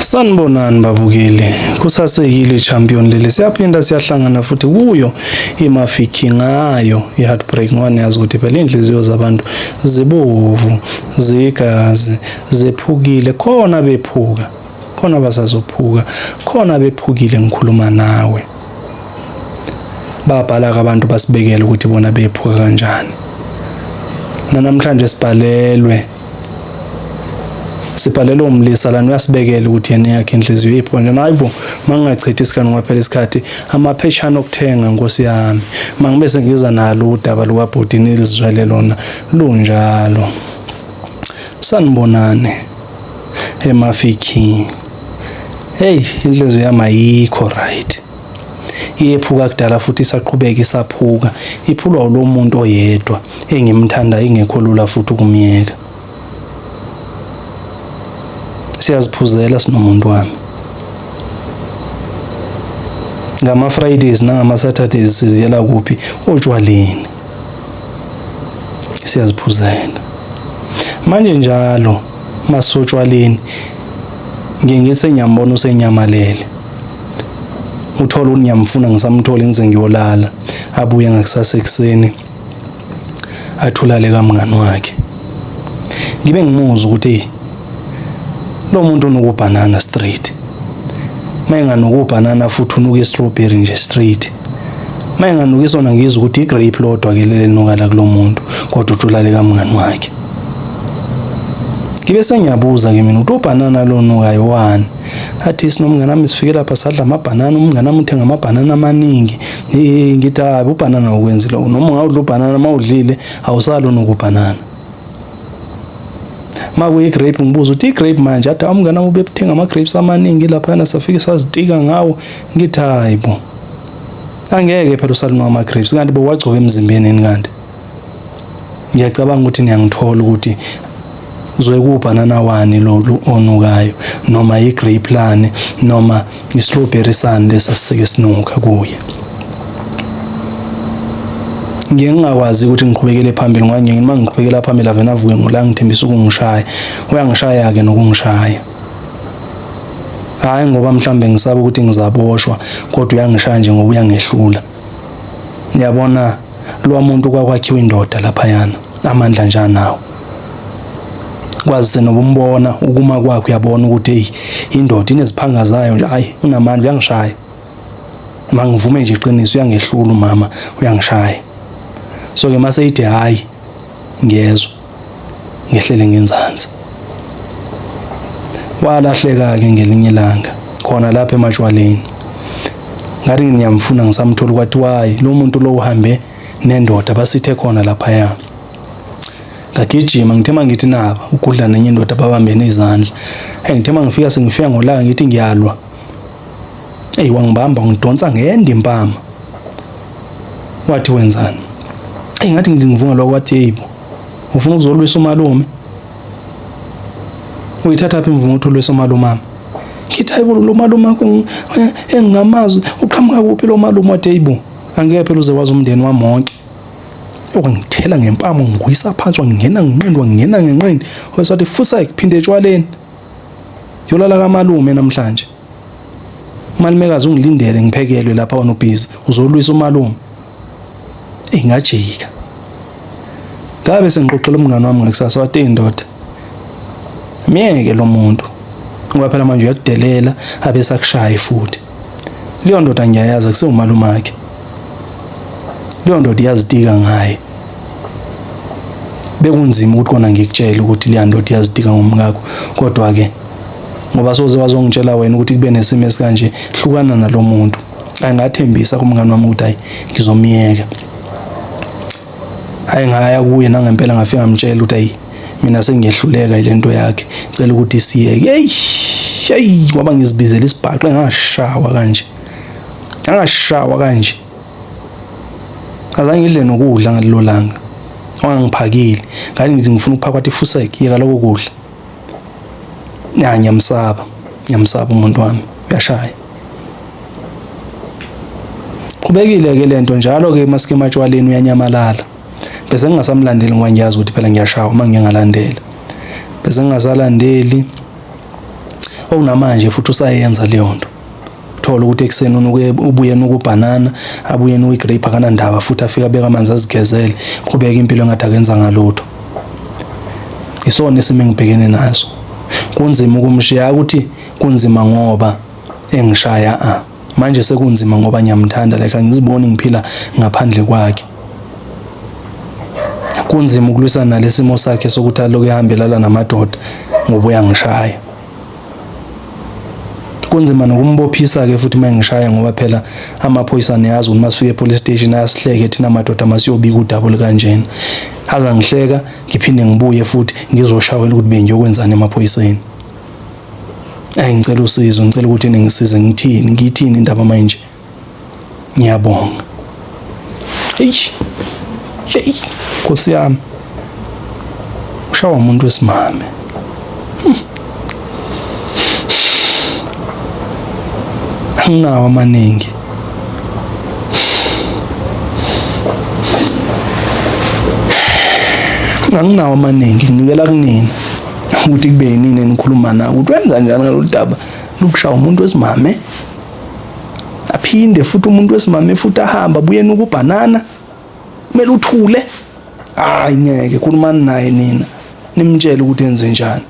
Sanibonani babukeli, kusasekile champion leli, siyaphinda siyahlangana futhi kuyo imafiki ngayo i-heartbreak ngoba niyazi ukuthi phela inhliziyo zabantu zibovu, zigazi, zephukile, khona bephuka, khona basazophuka, khona bephukile ngikhuluma nawe. Babhala abantu basibekela ukuthi bona bephuka kanjani. Namhlanje sibhalelwe umlisa lana uyasibekela ukuthi yena yakhe inhliziyo ipho nje hayibo mangingachithi isikhathi ngaphela isikhathi amapheshana okuthenga Nkosi yami mangibe sengiza nalo udaba lukabhodini elizwele lona lunjalo. Sanibonane emafiki, hey inhliziyo yami ayikho right, iyephuka kudala futhi isaqhubeka isaphuka, iphulwa lo muntu oyedwa engimthanda ingekho lula futhi ukumyeka. Siyaziphuzela sinomuntu wami ngama Fridays nangama Saturdays siziyela kuphi otshwaleni, siyaziphuzela manje njalo masotshwaleni. Ngiye senyambona usenyamalele, uthola unyamfuna ngisamthola ngize ngiyolala, abuye ngakusasa ekseni athulale kamngani wakhe. Ngibe ngimuzwa ukuthi lo muntu unuku banana straight, mayenganuku banana futhi unuku strawberry nje straight, mayenganuku isona ngizwe ukuthi igrape lodwa ke lele nokala kulo muntu kodwa uthulale kamngani wakhe. Ngibe sengiyabuza ke mina ukuthi ubanana lo nukayo wani, athi sinomngane nami sifike lapha sadla amabanana, umngane nami uthenga amabanana amaningi. Ngithi hayi ubanana ukwenzile noma ungawudla ubanana mawudlile awusalo nukubanana. Makuyi grape ngibuza uthi igrape manje athi umngane ube uthenga ama grapes amaningi lapha na safike sazitika ngawo. Ngithi hayibo angeke phela usalunwa ama grapes kanti bowagcoba emzimbeni kanti. Ngiyacabanga ukuthi niyangithola ukuthi uzwe kubanana wani lo onukayo noma igrape lane noma istrawberry sande sasike sinuka kuye. Ngiyengakwazi ukuthi ngiqhubekele phambili ngoba ngiyini mangiqhubekela phambili avena avuke ngola ngithembisa ukungishaya, uyangishaya ke nokungishaya. Hayi ngoba mhlambe ngisaba ukuthi ngizaboshwa kodwa uyangishaya nje ngoba uyangehlula. Ngiyabona lo muntu kwakwakhiwa indoda lapha yana amandla njani nawo. Kwazi nokumbona ukuma kwakhe uyabona ukuthi hey indoda ineziphanga zayo nje, hayi unamandla uyangishaya. Mangivume nje iqiniso uyangehlula umama uyangishaya. So ke mase ithi hayi ngiyezwa ngehlele ngenzansi. Walahleka ke ngelinye ilanga khona lapha emajwaleni. Ngathi ngiyamfuna ngisamthola kwathi wayi lo muntu lo uhambe nendoda basithe khona lapha ya. Ngagijima ngithema ngithi naba ukudla nenye indoda babambene izandla. Ngithema ngifika sengifika ngolaka ngithi ngiyalwa. Wangibamba ngidonsa ngende impama. Wathi wenzani? Ngathi ngivunga lokho wathi yibo ufuna ukuzolwisa umalume. Uyithatha phi imvumo utholwisa umalume mama? Ngithi hayibo lo malume akho engingamazi uqhamuka kuphi lo malume wathi yibo angeke phela uze wazi umndeni wami wonke. Ngithela ngempama ngiyisa phansi wangena nginqindwa ngena ngenqindi wayesathi fusa kuphinde etshwaleni. Yolala kamalume namhlanje. Umalumekazi ungilindele ngiphekelwe lapha wanobhizi uzolwisa umalume. Ngajika. Ngabe sengixoxela umngane wami ngakusasa wathi indoda miyeke lo muntu ngoba phela manje uyakudelela abese akushaya futhi. Leyo ndoda ngiyayazi akusiwumalume wakhe. Leyo ndoda iyazitika ngaye. Bekunzima ukuthi kona ngikutshela ukuthi leya ndoda iyazitika ngomngakho kodwa ke ngoba soze wazongitshela wena ukuthi kube nesimo esikanje hlukana nalo muntu. Angathembisa kumngane wami ukuthi hayi ngizomiyeka. Hayi ngaya kuye nangempela ngafika ngamtshela ukuthi hayi mina sengiyehluleka ilento yakhe ngicela ukuthi siyeke. Hey ngoba ngizibizela isibhaqe ngashawa kanje. Angashawa kanje. Azange ngidle nokudla ngalelo langa. Wangiphakile. Ngathi ngithi ngifuna ukuphaka kwathi fuseke yeka lokho kudla. Ngiyamsaba umuntu wami uyashaya. Qhubekile ke lento njalo ke masike matshwaleni uyanyamalala. Bese ngingasamlandeli ngoba ngiyazi ukuthi phela ngiyashawa uma ngingalandela. Bese ngingasalandeli okunamanje futhi usayenza leyo nto. Uthola ukuthi ekuseni ubuye ukubhanana, abuye ukwigrape akanandaba futhi afika abeka amanzi azigezele, qhubeka impilo engathi akenza ngalutho. Isona isimo engibhekene naso. Kunzima ukumshiya ukuthi kunzima ngoba engishaya manje sekunzima ngoba ngiyamthanda like angiziboni ngiphila ngaphandle kwakhe. Kunzima ukulwisana nalesimo sakhe sokuthi aloku ehambelana namadoda ngoba uyangishaya. Kunzima nokumbophisa ke futhi mangishaya ngoba phela amaphoyisa niyazi ukuthi masifike epolice station ayasihleke thina amadoda masiyobika udaba kanjena. Aza ngihleka ngiphinde ngibuye futhi ngizoshawela ukuthi bengiyokwenzani emaphoyiseni. Ngicela usizo, ngicela ukuthi ningisize ngithini indaba manje. Ngiyabonga. Hey, Nkosi yami. Ushawa umuntu wesimame. Anginawo amaningi. Anginawo amaningi, nginikela kunina ukuthi kube yinini enikhuluma nawe ukuthi wenza njani ngalolu daba lokushaya umuntu wesimame. Aphinde futhi umuntu wesimame futhi ahamba abuye ukubhanana. Kumele uthule. Hayi ngeke khulumani naye nina. Nimtshele ukuthi enze njani.